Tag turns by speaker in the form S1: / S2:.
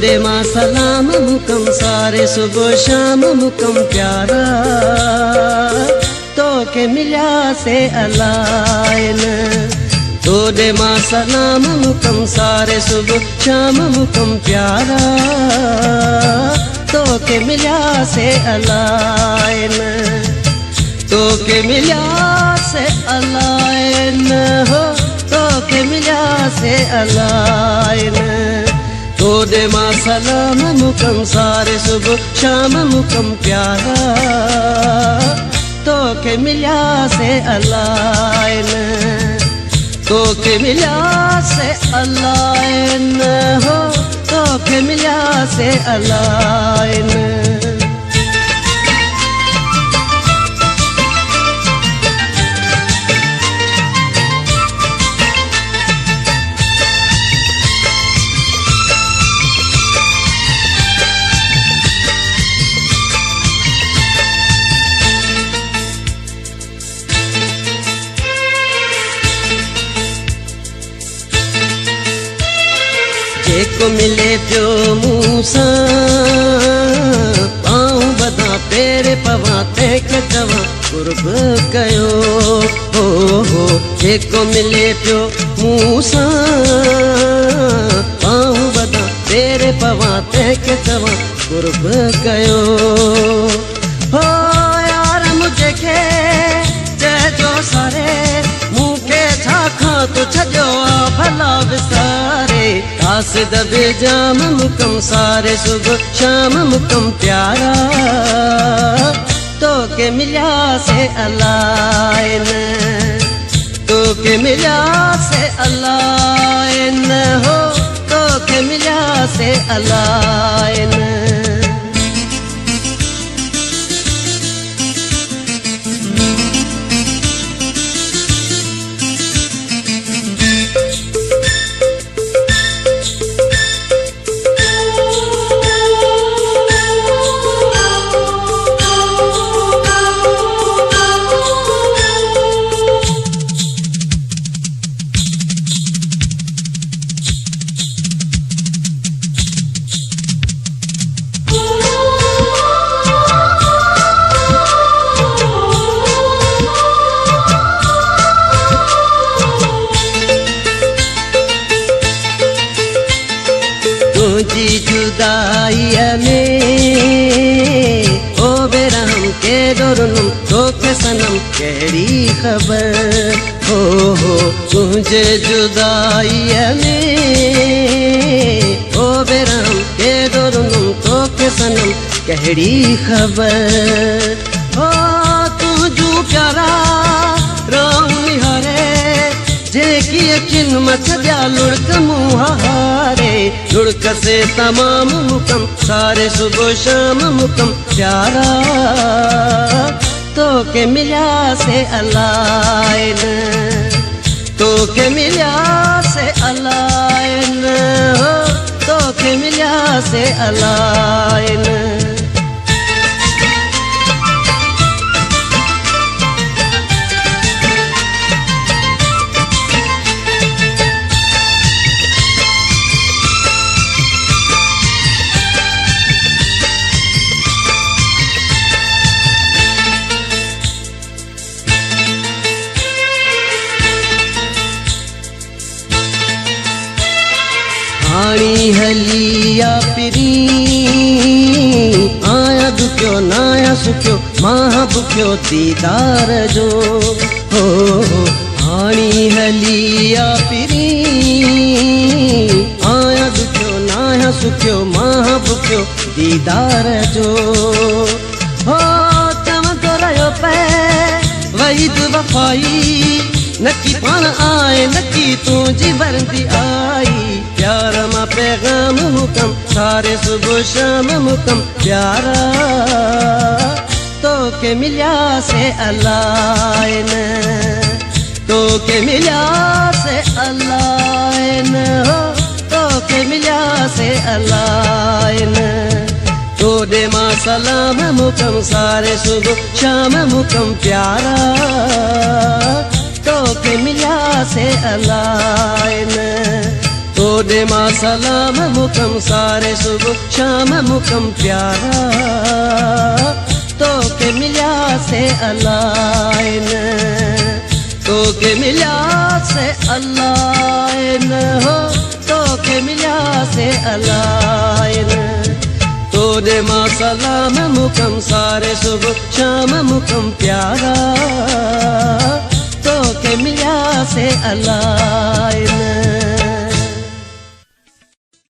S1: दे मां सलाम मुकम सारे सुबह शाम मुकम प्यारा तो के मिला से अलाइन तो दे मां सलाम मुकम सारे सुबह शाम मुकम प्यारा तो के मिला से अलाइन तो के मिला से अलाइन हो तो के मिला से अलाइन तो दे मां सलाम मुकम सारे सुबह शाम मुकम प्यारा तो के मिला से अलाइन तो के मिला से अलाइन हो तो के मिला से अलाइन जेको मिले पियो मूसा पाऊं बदा पेरे पवा तंहिंखे चवां कुर्ब कयो हो जेको मिले पियो मूसा पाऊं बदा पेरे पवा तंहिंखे चवां कुर्ब कयो हो यार मुझे चइजो सारे मूंखे छा खां तूं छॾियो आहे भला विसारे कासिद बे जाम मुकम सारे सुबह शाम मुकम प्यारा तो के मिला से अलाइन तो के मिला से अलाइन हो तो के मिला से अलाइन तुझी जुदाई में ओ बेरहम के दुरुनुम तो के सनम केड़ी खबर हो तुझे जुदाई में ओ बेरहम के दुरुनुम तो के सनम केड़ी खबर हो तुझू प्यारा रोनी हरे जेकी यकीन मच दिया लुढ़क मुहारे लुढ़क से तमाम मुकम सारे सुबह शाम मुकम प्यारा तो के मिला से अलाइन तो के मिला से अलाइन हो तो के मिला से अलाइन आणी हलिया पिरी आया दुखियो नाया सुखियो मां बुखियो दीदार जो हो आणी हलिया पिरी आया दुखियो नाया सुखियो मां बुखियो दीदार जो हो चवंदो रहियो पे वहीद वफ़ाई नकी पाण आए नकी तुझी वरंदी आई प्यार मां पैगाम मुकम सारे सुबह शाम मुकम प्यारा तो के मिला से अलाइन तो के मिला से अलाइन हो तो के मिला से अलाइन तो दे मां सलाम मुकम सारे सुबह शाम मुकम प्यारा तो के मिला से अलाइन तो तोड़े मां सलाम मुकम सारे सुबह शाम मुकम प्यारा तो के मिलिया से अलाइन तो के मिलिया से अलाइन हो तो के मिलिया से अलाइन तोड़े मां सलाम मुकम सारे सुबह शाम मुकम प्यारा तो के मिलिया से अलाइन